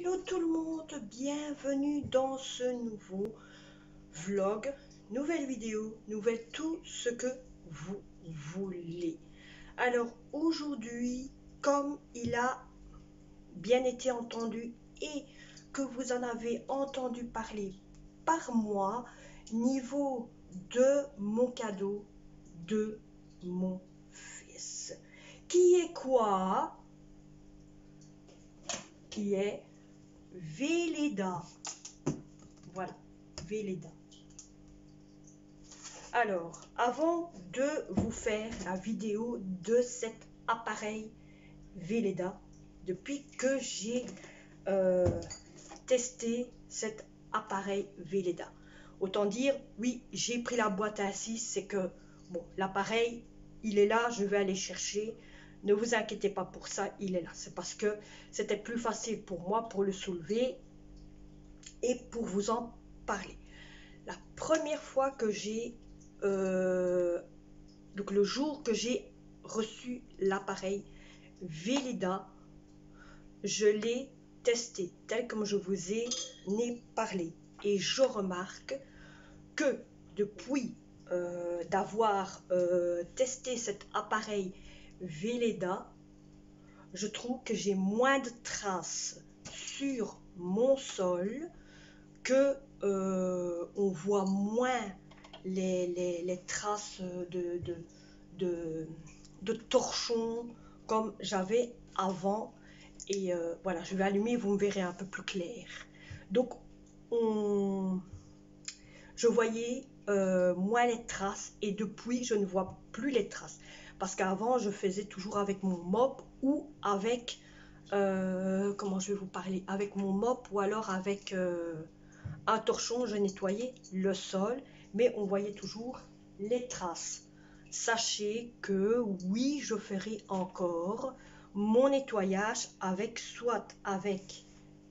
Hello tout le monde, bienvenue dans ce nouveau vlog, nouvelle vidéo, nouvelle tout ce que vous voulez. Alors aujourd'hui, comme il a bien été entendu et que vous en avez entendu parler par moi, niveau de mon cadeau de mon fils, qui est quoi? Qui est Velleda. Voilà, Velleda. Alors, avant de vous faire la vidéo de cet appareil Velleda, depuis que j'ai testé cet appareil Velleda, autant dire, oui, j'ai pris la boîte ainsi, c'est que, bon, l'appareil, il est là, je vais aller chercher. Ne vous inquiétez pas pour ça, il est là. C'est parce que c'était plus facile pour moi pour le soulever et pour vous en parler. La première fois que j'ai, donc le jour que j'ai reçu l'appareil Velleda, je l'ai testé tel comme je vous ai parlé. Et je remarque que depuis d'avoir testé cet appareil Velleda, je trouve que j'ai moins de traces sur mon sol, que on voit moins les traces de torchons comme j'avais avant. Et voilà, je vais allumer, vous me verrez un peu plus clair. Donc je voyais moins les traces, et depuis je ne vois plus les traces, parce qu'avant je faisais toujours avec mon mop ou avec comment je vais vous parler, avec mon mop ou alors avec un torchon. Je nettoyais le sol, mais on voyait toujours les traces. Sachez que oui, je ferai encore mon nettoyage avec, soit avec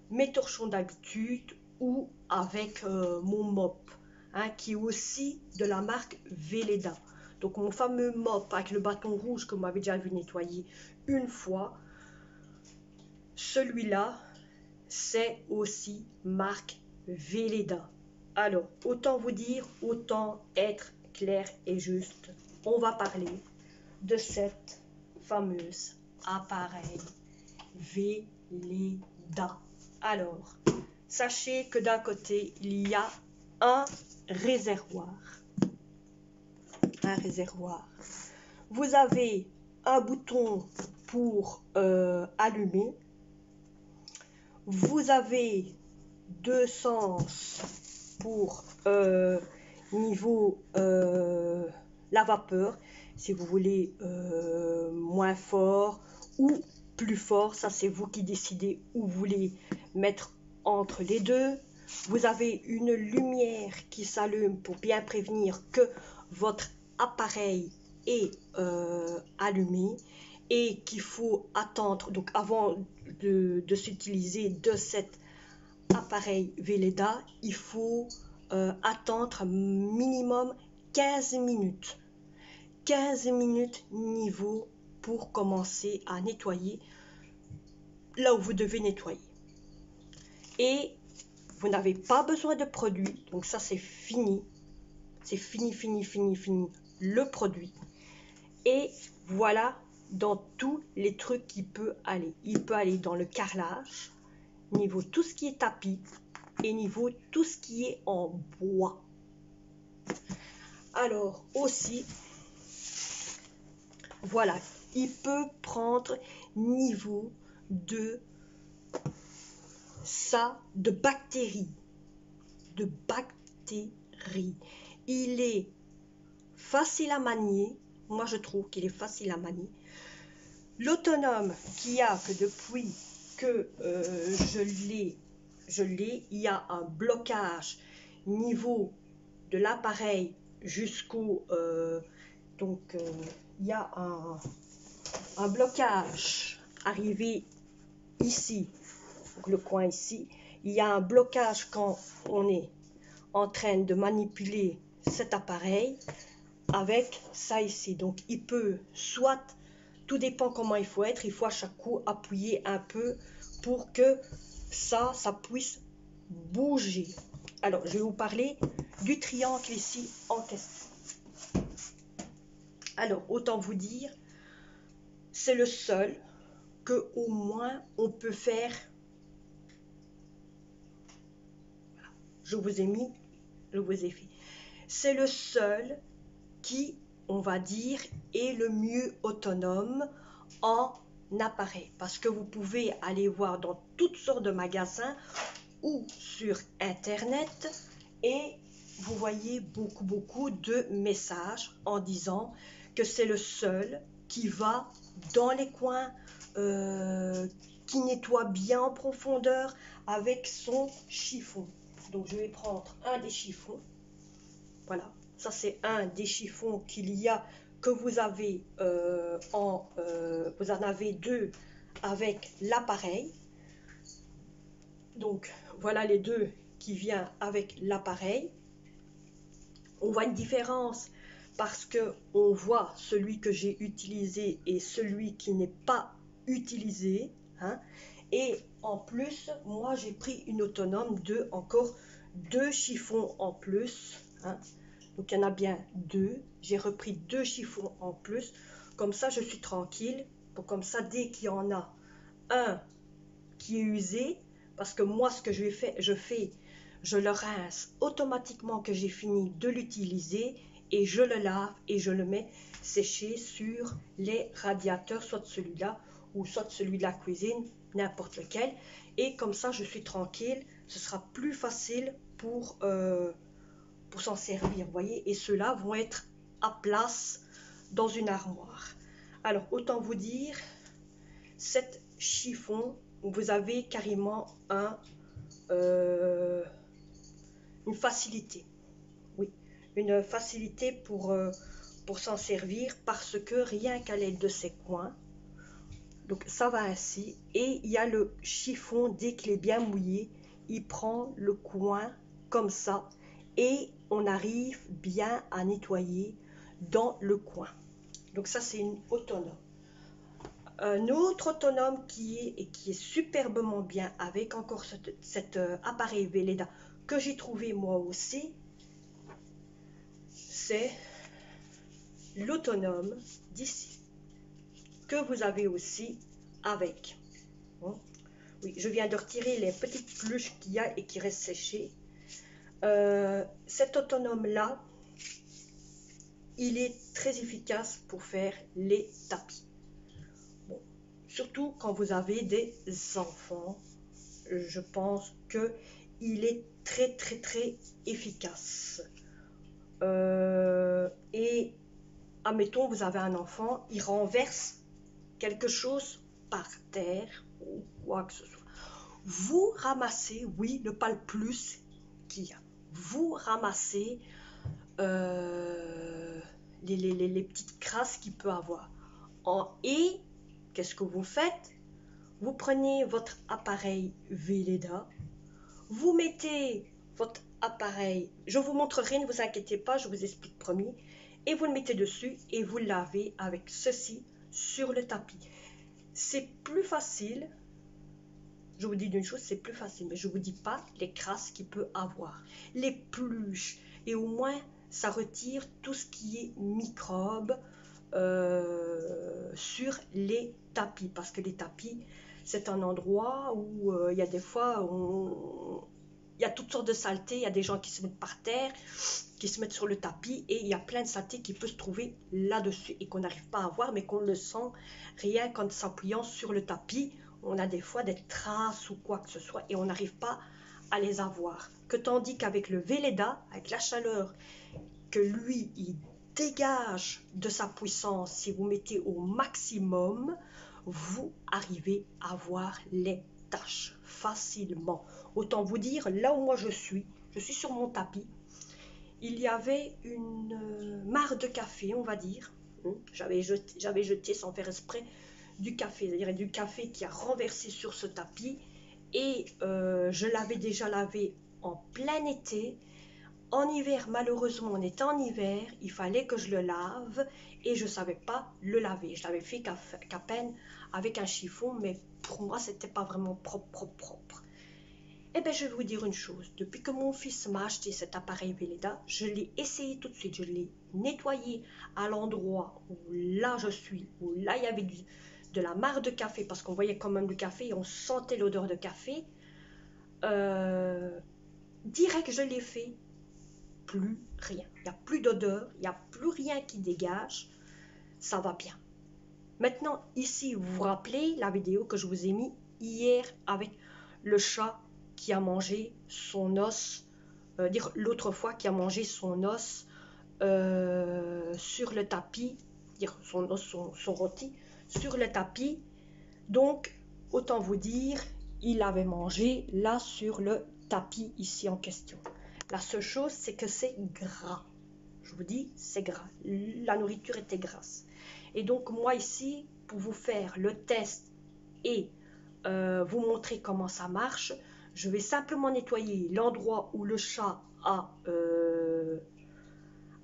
mes torchons d'habitude ou avec mon mop, hein, qui est aussi de la marque Velleda. Donc mon fameux mop avec le bâton rouge que vous m'avez déjà vu nettoyer une fois, celui-là c'est aussi marque Velleda. Alors, autant vous dire, autant être clair et juste, on va parler de cette fameuse appareil Velleda. Alors, sachez que d'un côté, il y a un réservoir. Un réservoir. Vous avez un bouton pour allumer. Vous avez deux sens pour niveau la vapeur, si vous voulez moins fort ou plus fort, ça c'est vous qui décidez où vous voulez mettre entre les deux. Vous avez une lumière qui s'allume pour bien prévenir que votre appareil est allumé, et qu'il faut attendre, donc avant de s'utiliser de cet appareil Velleda, il faut attendre minimum 15 minutes. 15 minutes niveau pour commencer à nettoyer là où vous devez nettoyer. Et vous n'avez pas besoin de produit, donc ça c'est fini. C'est fini le produit. Et voilà, dans tous les trucs qu'il peut aller. Il peut aller dans le carrelage, niveau tout ce qui est tapis, et niveau tout ce qui est en bois. Alors aussi, voilà, il peut prendre niveau de ça, de bactéries. Il est facile à manier. Moi je trouve qu'il est facile à manier. L'autonome qu'il y a, que depuis que je l'ai, il y a un blocage niveau de l'appareil jusqu'au il y a un blocage arrivé ici, donc le coin ici. Il y a un blocage quand on est en train de manipuler cet appareil avec ça ici. Donc il peut soit tout dépend comment il faut être. Il faut à chaque coup appuyer un peu pour que ça puisse bouger. Alors, je vais vous parler du triangle ici en question. Alors, autant vous dire, c'est le seul que au moins on peut faire. Je vous ai fait. C'est le seul qui, on va dire, est le mieux autonome en appareil. Parce que vous pouvez aller voir dans toutes sortes de magasins ou sur Internet et vous voyez beaucoup de messages en disant que c'est le seul qui va dans les coins, qui nettoie bien en profondeur avec son chiffon. Donc je vais prendre un des chiffons. Voilà, ça c'est un des chiffons qu'il y a, que vous avez vous en avez deux avec l'appareil. Donc voilà les deux qui viennent avec l'appareil. On voit une différence parce que on voit celui que j'ai utilisé et celui qui n'est pas utilisé, hein. Et en plus, moi j'ai pris une autonome de encore deux chiffons en plus, hein. Donc il y en a bien deux. J'ai repris deux chiffons en plus. Comme ça, je suis tranquille. Donc comme ça, dès qu'il y en a un qui est usé, parce que moi, ce que je le rince automatiquement que j'ai fini de l'utiliser et je le lave et je le mets sécher sur les radiateurs, soit celui-là ou soit celui de la cuisine, n'importe lequel. Et comme ça, je suis tranquille. Ce sera plus facile pour s'en servir, vous voyez, et ceux-là vont être à place dans une armoire. Alors, autant vous dire, cet chiffon, vous avez carrément une facilité. Oui, une facilité pour s'en servir parce que rien qu'à l'aide de ces coins, donc ça va ainsi, et il y a le chiffon, dès qu'il est bien mouillé, il prend le coin comme ça, et on arrive bien à nettoyer dans le coin. Donc ça c'est une autonome. Un autre autonome qui est superbement bien avec encore cet appareil Weleda que j'ai trouvé moi aussi, c'est l'autonome d'ici que vous avez aussi avec. Oui, je viens de retirer les petites peluches qu'il y a et qui restent séchées. Cet autonome là, il est très efficace pour faire les tapis. Bon, surtout quand vous avez des enfants, je pense que il est très efficace. Et admettons, vous avez un enfant, il renverse quelque chose par terre ou quoi que ce soit. Vous ramassez, oui, le pas le plus qu'il y a. Vous ramassez les petites crasses qu'il peut avoir. Et qu'est-ce que vous faites? Vous prenez votre appareil Weleda, vous mettez votre appareil, je vous montrerai, ne vous inquiétez pas, je vous explique promis, et vous le mettez dessus et vous le lavez avec ceci sur le tapis. C'est plus facile, je vous dis d'une chose, c'est plus facile, mais je ne vous dis pas les crasses qu'il peut avoir, les pluches, et au moins ça retire tout ce qui est microbes sur les tapis, parce que les tapis, c'est un endroit où il y a des fois, il y a toutes sortes de saletés, il y a des gens qui se mettent par terre, qui se mettent sur le tapis, et il y a plein de saletés qui peuvent se trouver là-dessus, et qu'on n'arrive pas à voir, mais qu'on le sent rien qu'en s'appuyant sur le tapis. On a des fois des traces ou quoi que ce soit, et on n'arrive pas à les avoir. Que tandis qu'avec le Weleda, avec la chaleur que lui, il dégage de sa puissance, si vous mettez au maximum, vous arrivez à voir les taches facilement. Autant vous dire, là où moi je suis sur mon tapis, il y avait une mare de café, on va dire. J'avais jeté sans faire exprès du café, c'est-à-dire du café qui a renversé sur ce tapis, et je l'avais déjà lavé en plein été, en hiver, malheureusement, on était en hiver, il fallait que je le lave et je ne savais pas le laver. Je l'avais fait qu'à peine avec un chiffon, mais pour moi, c'était pas vraiment propre. Eh bien, je vais vous dire une chose. Depuis que mon fils m'a acheté cet appareil Weleda, je l'ai essayé tout de suite. Je l'ai nettoyé à l'endroit où là je suis, où là il y avait de la mare de café, parce qu'on voyait quand même du café et on sentait l'odeur de café. Direct, je l'ai fait. Plus rien. Il n'y a plus d'odeur, il n'y a plus rien qui dégage. Ça va bien. Maintenant, ici, vous vous rappelez la vidéo que je vous ai mis hier avec le chat qui a mangé son os, dire l'autre fois qui a mangé son os sur le tapis, dire son os, son rôti sur le tapis. Donc, autant vous dire, il avait mangé là sur le tapis ici en question. La seule chose, c'est que c'est gras. Je vous dis, c'est gras. La nourriture était grasse. Et donc, moi ici, pour vous faire le test et vous montrer comment ça marche, je vais simplement nettoyer l'endroit où le chat a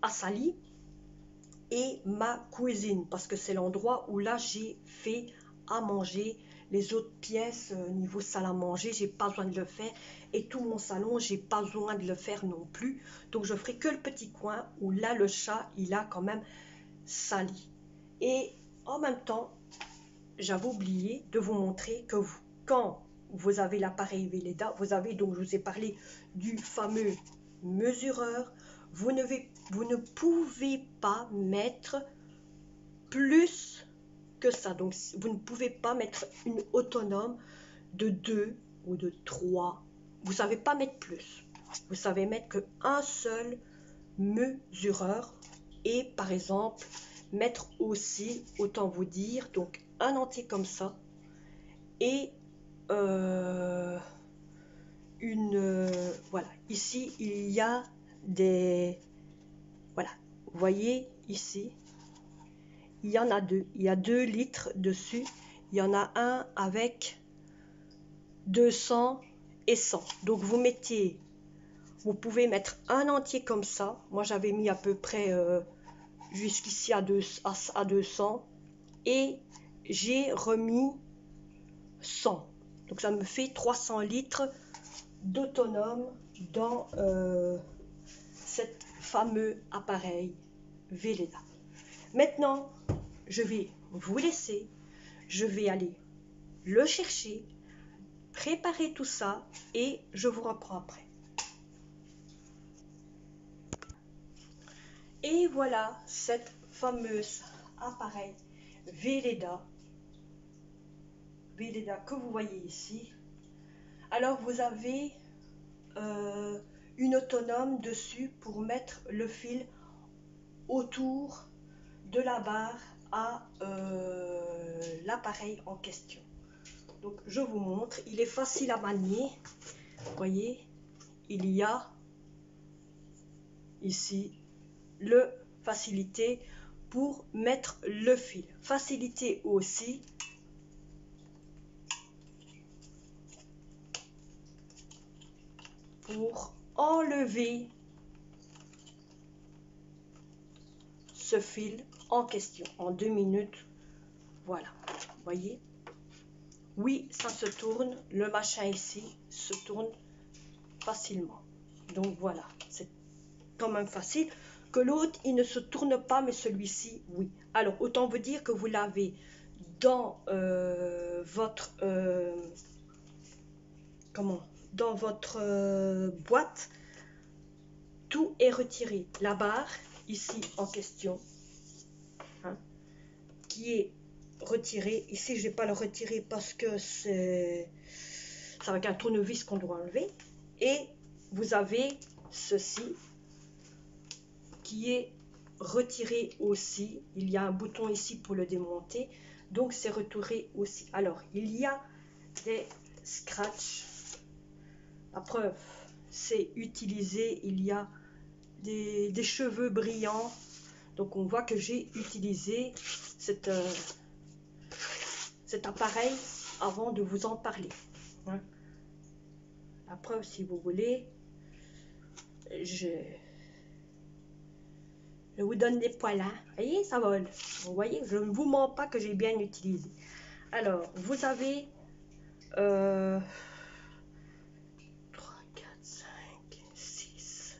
sali et ma cuisine, parce que c'est l'endroit où là j'ai fait à manger. Les autres pièces, niveau salle à manger, j'ai pas besoin de le faire. Et tout mon salon, j'ai pas besoin de le faire non plus. Donc je ferai que le petit coin où là le chat, il a quand même sali. Et en même temps, j'avais oublié de vous montrer que quand vous avez l'appareil Weleda, vous avez, donc je vous ai parlé du fameux mesureur, vous ne pouvez pas mettre plus que ça. Donc vous ne pouvez pas mettre une autonome de 2 ou de 3. Vous ne savez pas mettre plus. Vous savez mettre qu'un seul mesureur. Et par exemple, mettre aussi, autant vous dire, donc un entier comme ça. Et voilà, ici il y a des, voilà, vous voyez ici, il y en a deux, il y a 2 litres dessus, il y en a un avec 200 et 100. Donc vous mettez, vous pouvez mettre un entier comme ça. Moi j'avais mis à peu près jusqu'ici à 200 et j'ai remis 100. Donc ça me fait 300 litres d'autonome dans cet fameux appareil Weleda. Maintenant, je vais vous laisser. Je vais aller le chercher, préparer tout ça et je vous reprends après. Et voilà cette fameuse appareil Weleda que vous voyez ici. Alors vous avez une autonome dessus pour mettre le fil autour de la barre à l'appareil en question. Donc je vous montre, il est facile à manier. Vous voyez, il y a ici le facilité pour mettre le fil. Facilité aussi pour enlever ce fil en question en 2 minutes. Voilà, vous voyez, oui, ça se tourne, le machin ici se tourne facilement. Donc voilà, c'est quand même facile. Que l'autre il ne se tourne pas, mais celui-ci oui. Alors autant vous dire que vous l'avez dans votre dans votre boîte. Tout est retiré, la barre ici en question, hein, qui est retirée. Ici je vais pas le retirer parce que c'est avec un tournevis qu'on doit enlever. Et vous avez ceci qui est retiré aussi. Il y a un bouton ici pour le démonter, donc c'est retiré aussi. Alors il y a des scratchs, la preuve c'est utilisé, il y a des cheveux brillants, donc on voit que j'ai utilisé cet appareil avant de vous en parler, hein. La preuve, si vous voulez, je vous donne des poils, hein. Vous voyez, ça vole. Vous voyez, je ne vous mens pas que j'ai bien utilisé. Alors, vous avez 3, 4, 5, 6.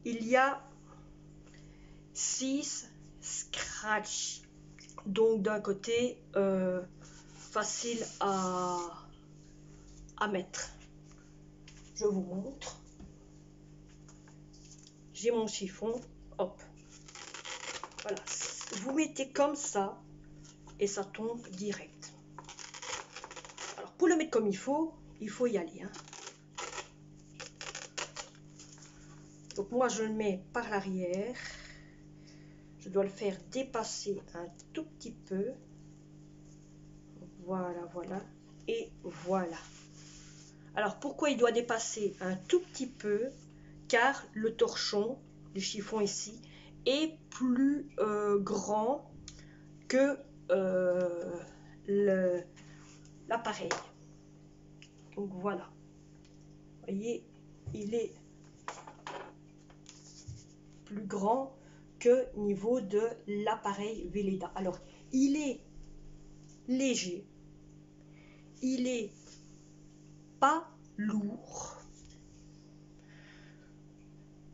Il y a 6 scratch. Donc, d'un côté, facile à mettre. Je vous montre. J'ai mon chiffon. Hop. Voilà. Vous mettez comme ça et ça tombe direct. Alors, pour le mettre comme il faut y aller, hein. Donc moi je le mets par l'arrière, je dois le faire dépasser un tout petit peu, voilà, voilà, et voilà. Alors pourquoi il doit dépasser un tout petit peu? Car le torchon du chiffon ici est plus grand que l'appareil. Donc voilà, vous voyez, il est plus grand que niveau de l'appareil Weleda. Alors, il est léger, il est pas lourd.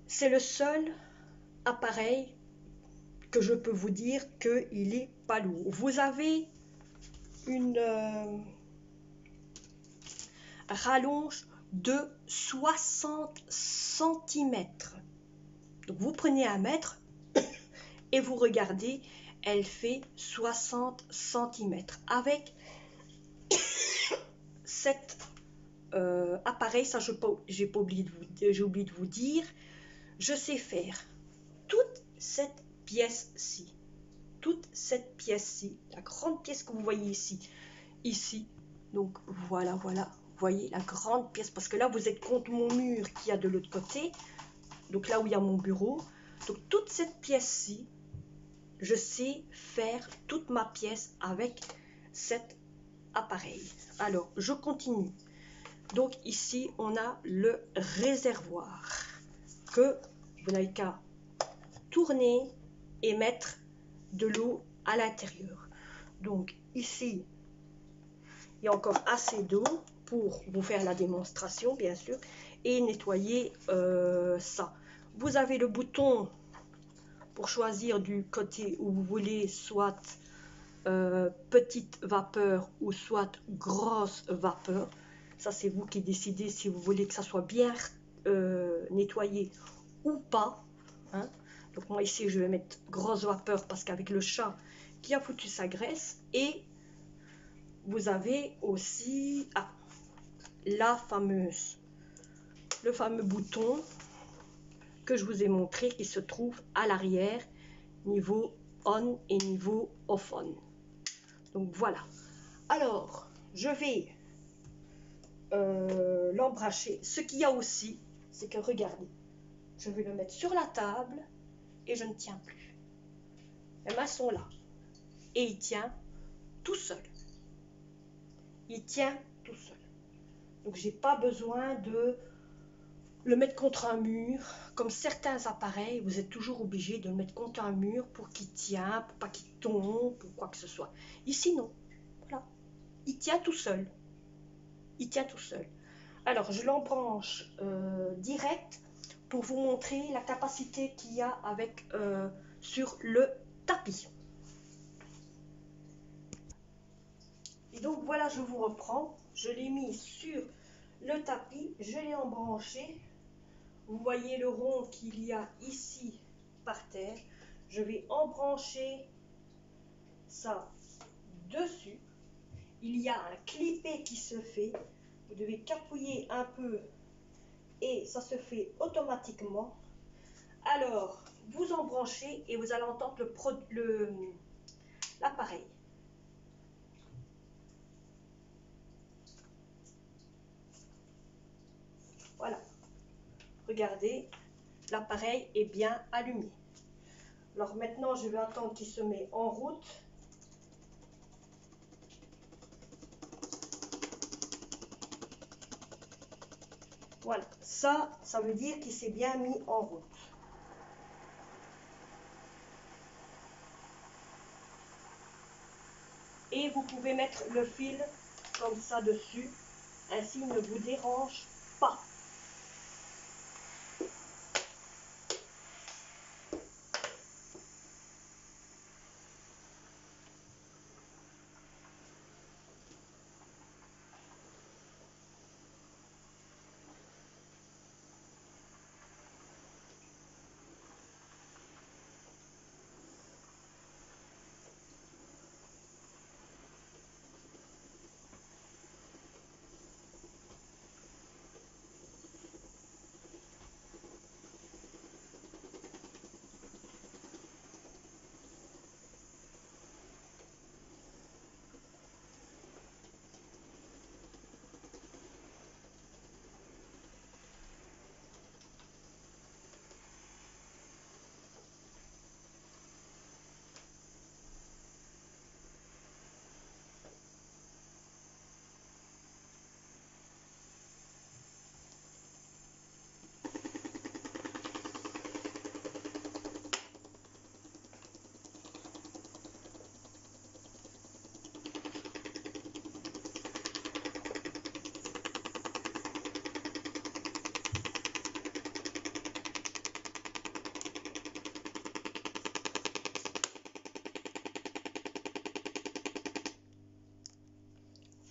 C'est le seul appareil que je peux vous dire qu'il est pas lourd. Vous avez une rallonge de 60 cm. Donc vous prenez un mètre et vous regardez, elle fait 60 cm. Avec cet appareil, ça j'ai oublié de vous dire, je sais faire toute cette pièce-ci. Toute cette pièce-ci, la grande pièce que vous voyez ici. Donc voilà, voilà. Vous voyez la grande pièce, parce que là vous êtes contre mon mur qui a de l'autre côté. Donc là où il y a mon bureau. Donc toute cette pièce-ci, je sais faire toute ma pièce avec cet appareil. Alors, je continue. Donc ici, on a le réservoir que vous n'avez qu'à tourner et mettre de l'eau à l'intérieur. Donc ici, il y a encore assez d'eau pour vous faire la démonstration, bien sûr, et nettoyer ça. Vous avez le bouton pour choisir du côté où vous voulez, soit petite vapeur ou soit grosse vapeur. Ça, c'est vous qui décidez si vous voulez que ça soit bien nettoyé ou pas, hein. Donc moi ici, je vais mettre grosse vapeur parce qu'avec le chat qui a foutu sa graisse. Et vous avez aussi le fameux bouton que je vous ai montré qui se trouve à l'arrière, niveau on et niveau off on. Donc voilà. Alors, je vais l'embracher. Ce qu'il y a aussi, c'est que regardez, je vais le mettre sur la table et je ne tiens plus. Les mains sont là. Et il tient tout seul. Il tient tout seul. Donc j'ai pas besoin de le mettre contre un mur. Comme certains appareils, vous êtes toujours obligé de le mettre contre un mur pour qu'il tienne, pour pas qu'il tombe, pour quoi que ce soit. Ici non. Voilà. Il tient tout seul. Il tient tout seul. Alors je l'embranche direct pour vous montrer la capacité qu'il y a avec sur le tapis. Et donc voilà, je vous reprends. Je l'ai mis sur le tapis, je l'ai embranché. Vous voyez le rond qu'il y a ici par terre. Je vais embrancher ça dessus. Il y a un clipé qui se fait. Vous devez capouiller un peu et ça se fait automatiquement. Alors, vous embranchez et vous allez entendre l'appareil. Voilà. Regardez, l'appareil est bien allumé. Alors maintenant, je vais attendre qu'il se met en route. Voilà, ça veut dire qu'il s'est bien mis en route. Et vous pouvez mettre le fil comme ça dessus, ainsi il ne vous dérange pas.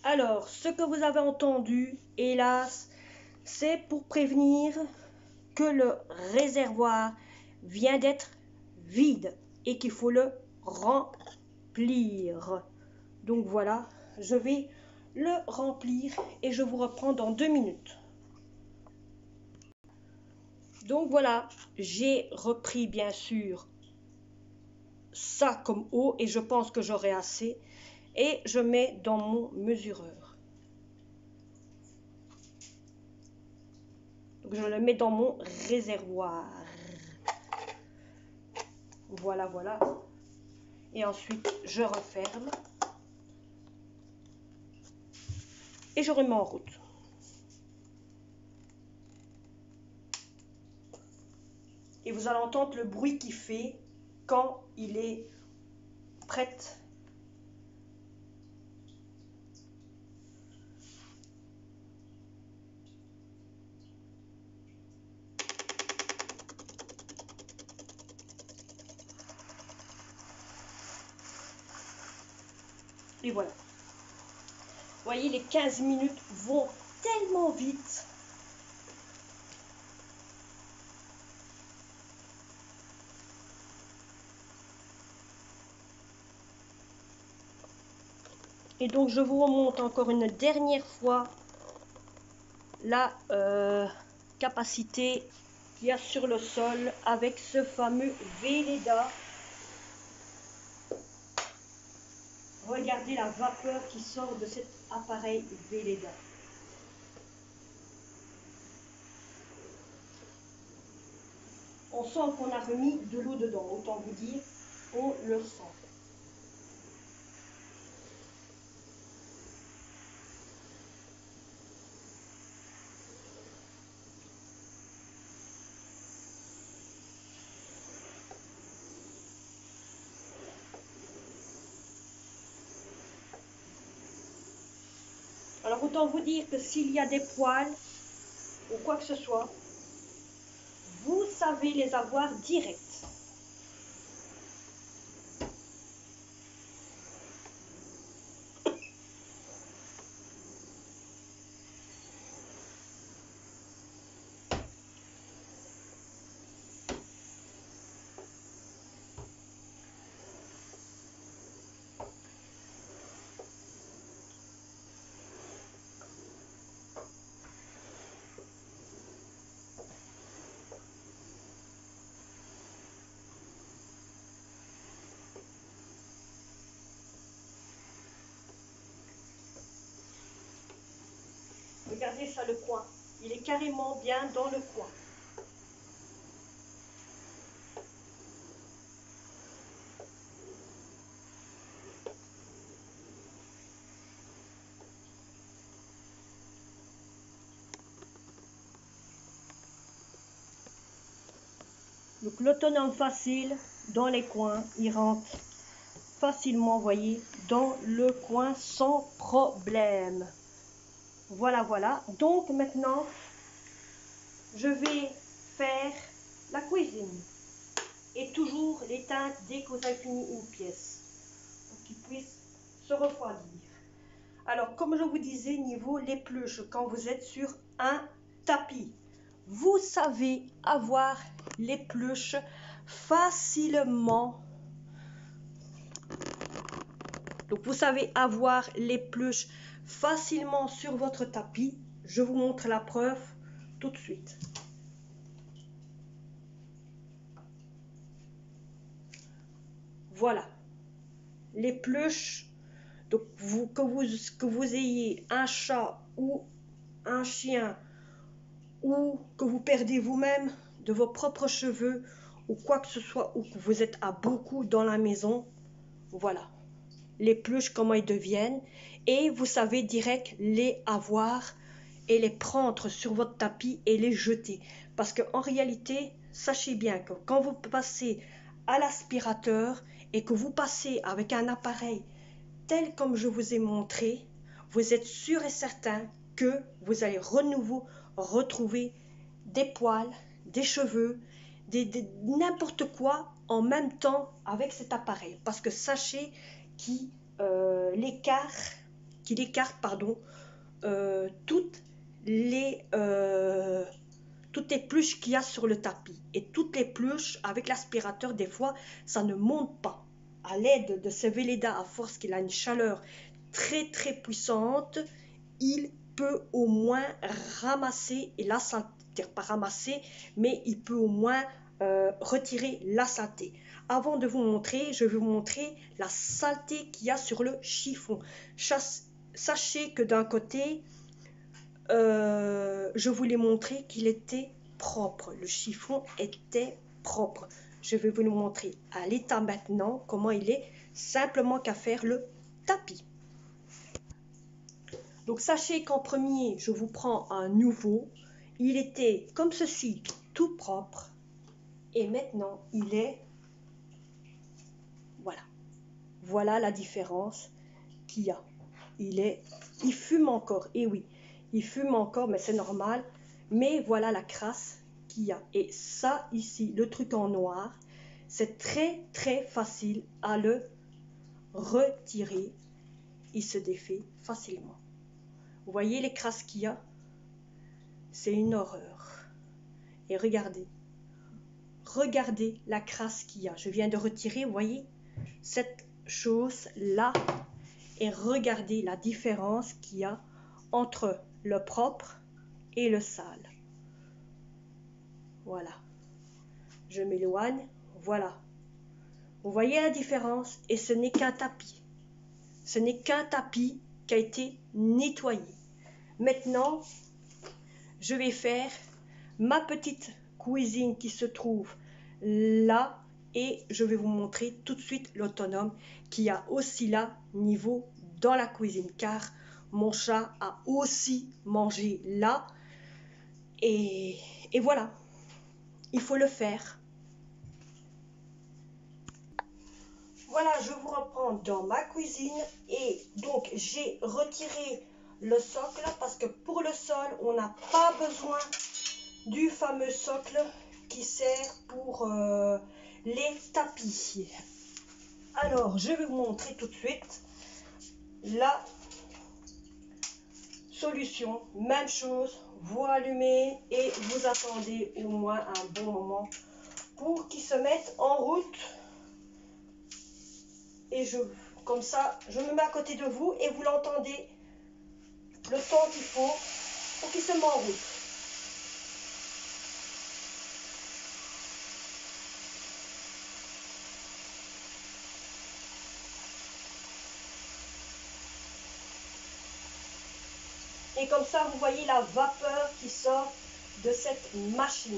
Alors, ce que vous avez entendu, hélas, c'est pour prévenir que le réservoir vient d'être vide et qu'il faut le remplir. Donc voilà, je vais le remplir et je vous reprends dans 2 minutes. Donc voilà, j'ai repris bien sûr ça comme eau et je pense que j'aurai assez. Et je mets dans mon mesureur. Donc je le mets dans mon réservoir. Voilà, voilà. Et ensuite, je referme. Et je remets en route. Et vous allez entendre le bruit qu'il fait quand il est prêt. Et voilà. Vous voyez, les 15 minutes vont tellement vite. Et donc, je vous remonte encore une dernière fois la capacité qu'il y a sur le sol avec ce fameux Velleda. Regardez la vapeur qui sort de cet appareil Velleda. On sent qu'on a remis de l'eau dedans, autant vous dire, on le sent. Alors autant vous dire que s'il y a des poils ou quoi que ce soit, vous savez les avoir direct. Regardez ça, le coin. Il est carrément bien dans le coin. Donc l'autonome facile, dans les coins, il rentre facilement, voyez, dans le coin sans problème. Voilà, voilà. Donc maintenant, je vais faire la cuisine. Et toujours l'éteindre dès que vous avez fini une pièce, pour qu'il puisse se refroidir. Alors, comme je vous disais, niveau l'épluche, quand vous êtes sur un tapis, vous savez avoir l'épluche facilement. Donc, vous savez avoir l'épluche facilement sur votre tapis. Je vous montre la preuve tout de suite. Voilà, l'épluche. Donc, que vous ayez un chat ou un chien, ou que vous perdez vous-même de vos propres cheveux, ou quoi que ce soit, ou que vous êtes à beaucoup dans la maison, voilà, les pluches, comment ils deviennent, et vous savez direct les avoir et les prendre sur votre tapis et les jeter. Parce qu'en réalité, sachez bien que quand vous passez à l'aspirateur et que vous passez avec un appareil tel comme je vous ai montré, vous êtes sûr et certain que vous allez renouveau retrouver des poils, des cheveux, n'importe quoi en même temps avec cet appareil. Parce que sachez qu'il écarte toutes les pluches qu'il y a sur le tapis. Et toutes les pluches avec l'aspirateur, des fois, ça ne monte pas. À l'aide de ce Velleda, à force qu'il a une chaleur très très puissante, il peut au moins ramasser, et la saleté, pas ramasser, mais il peut au moins retirer la saleté. Avant de vous montrer, je vais vous montrer la saleté qu'il y a sur le chiffon. Sachez que d'un côté, je voulais montrer qu'il était propre. Le chiffon était propre. Je vais vous le montrer à l'état maintenant, comment il est, simplement qu'à faire le tapis. Donc sachez qu'en premier, je vous prends un nouveau. Il était comme ceci, tout propre. Et maintenant, il est... Voilà. Voilà la différence qu'il y a. Il fume encore, et oui, il fume encore, mais c'est normal. Mais voilà la crasse qu'il y a. Et ça ici, le truc en noir, c'est très très facile à le retirer. Il se défait facilement. Vous voyez les crasses qu'il y a? C'est une horreur. Et regardez. Regardez la crasse qu'il y a. Je viens de retirer, vous voyez, cette chose-là. Et regardez la différence qu'il y a entre le propre et le sale. Voilà. Je m'éloigne. Voilà. Vous voyez la différence? Et ce n'est qu'un tapis. Ce n'est qu'un tapis qui a été nettoyé. Maintenant, je vais faire ma petite cuisine qui se trouve là. Et je vais vous montrer tout de suite l'autonome qui a aussi là niveau dans la cuisine. Car mon chat a aussi mangé là. Et voilà. Il faut le faire. Voilà, je vous reprends dans ma cuisine et donc j'ai retiré le socle parce que pour le sol, on n'a pas besoin du fameux socle qui sert pour les tapis. Alors, je vais vous montrer tout de suite la solution. Même chose, vous allumez et vous attendez au moins un bon moment pour qu'il se mette en route. Et comme ça, je me mets à côté de vous et vous l'entendez le temps qu'il faut pour qu'il se mette en route. Et comme ça, vous voyez la vapeur qui sort de cette machine.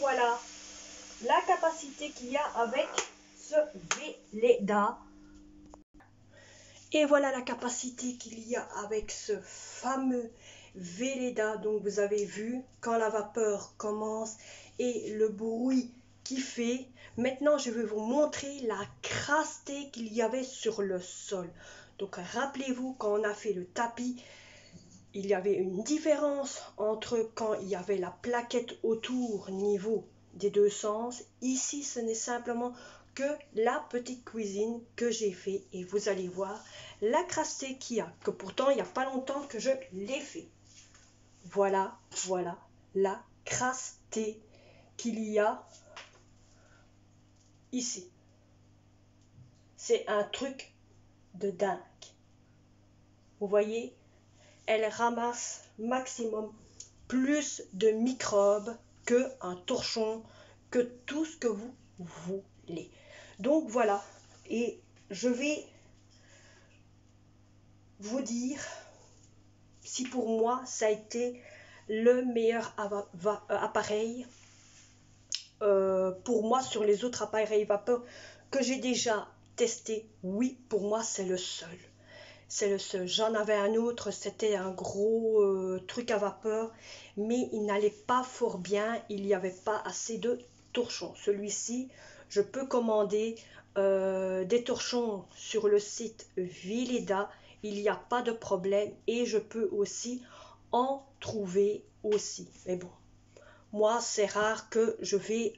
voilà la capacité qu'il y a avec ce Velleda. Et voilà la capacité qu'il y a avec ce fameux Velleda. Donc vous avez vu quand la vapeur commence et le bruit qui fait. Maintenant je vais vous montrer la crasseté qu'il y avait sur le sol. Donc rappelez-vous quand on a fait le tapis, il y avait une différence entre quand il y avait la plaquette autour niveau des deux sens. Ici ce n'est simplement que la petite cuisine que j'ai fait et vous allez voir la crasseté qu'il y a, que pourtant il n'y a pas longtemps que je l'ai fait. Voilà la crasseté qu'il y a ici. C'est un truc de dingue. Vous voyez, elle ramasse maximum plus de microbes que un torchon, que tout ce que vous voulez. Donc voilà, et je vais vous dire si pour moi ça a été le meilleur appareil pour moi sur les autres appareils vapeur que j'ai déjà testé. Oui, pour moi c'est le seul. C'est le seul. J'en avais un autre, c'était un gros truc à vapeur, mais il n'allait pas fort bien, il n'y avait pas assez de torchons. Celui-ci, je peux commander des torchons sur le site Velleda, il n'y a pas de problème et je peux aussi en trouver aussi. Mais bon, moi c'est rare que je vais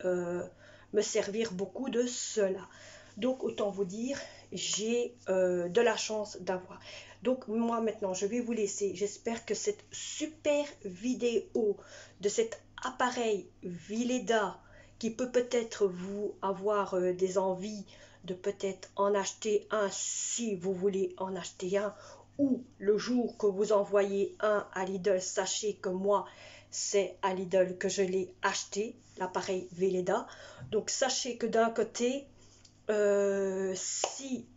me servir beaucoup de cela. Donc autant vous dire, j'ai de la chance d'avoir. Donc moi maintenant je vais vous laisser. J'espère que cette super vidéo de cet appareil Velleda qui peut peut-être vous avoir des envies de peut-être en acheter un si vous voulez en acheter un, ou le jour que vous envoyez un à Lidl, sachez que moi c'est à Lidl que je l'ai acheté, l'appareil Velleda. Donc sachez que d'un côté, si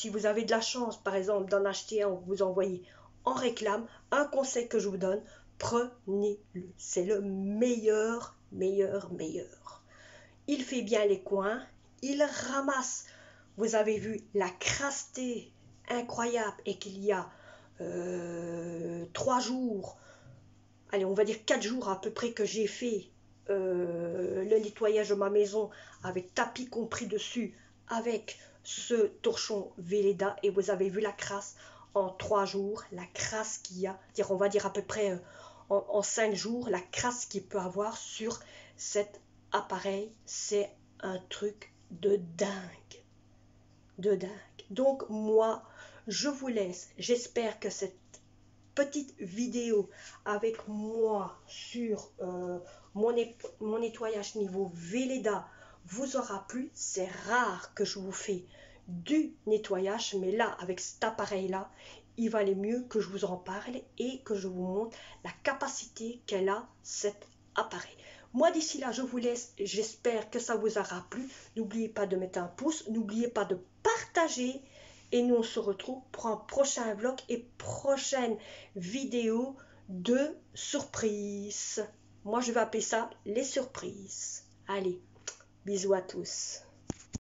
vous avez de la chance par exemple d'en acheter un ou vous envoyez en réclame, un conseil que je vous donne, prenez-le, c'est le meilleur. Il fait bien les coins, il ramasse, vous avez vu la crasseté incroyable, et qu'il y a 3 jours, allez on va dire 4 jours à peu près que j'ai fait le nettoyage de ma maison avec tapis compris dessus, avec ce torchon Velleda, et vous avez vu la crasse en 3 jours, la crasse qu'il y a, on va dire à peu près en 5 jours, la crasse qu'il peut avoir sur cet appareil, c'est un truc de dingue, de dingue. Donc moi je vous laisse, j'espère que cette petite vidéo avec moi sur mon nettoyage niveau Velleda vous aura plu. C'est rare que je vous fais du nettoyage, mais là avec cet appareil là il valait mieux que je vous en parle et que je vous montre la capacité qu'elle a, cet appareil. Moi d'ici là je vous laisse, j'espère que ça vous aura plu. N'oubliez pas de mettre un pouce, n'oubliez pas de partager. Et nous, on se retrouve pour un prochain vlog et prochaine vidéo de surprise. Moi, je vais appeler ça les surprises. Allez, bisous à tous.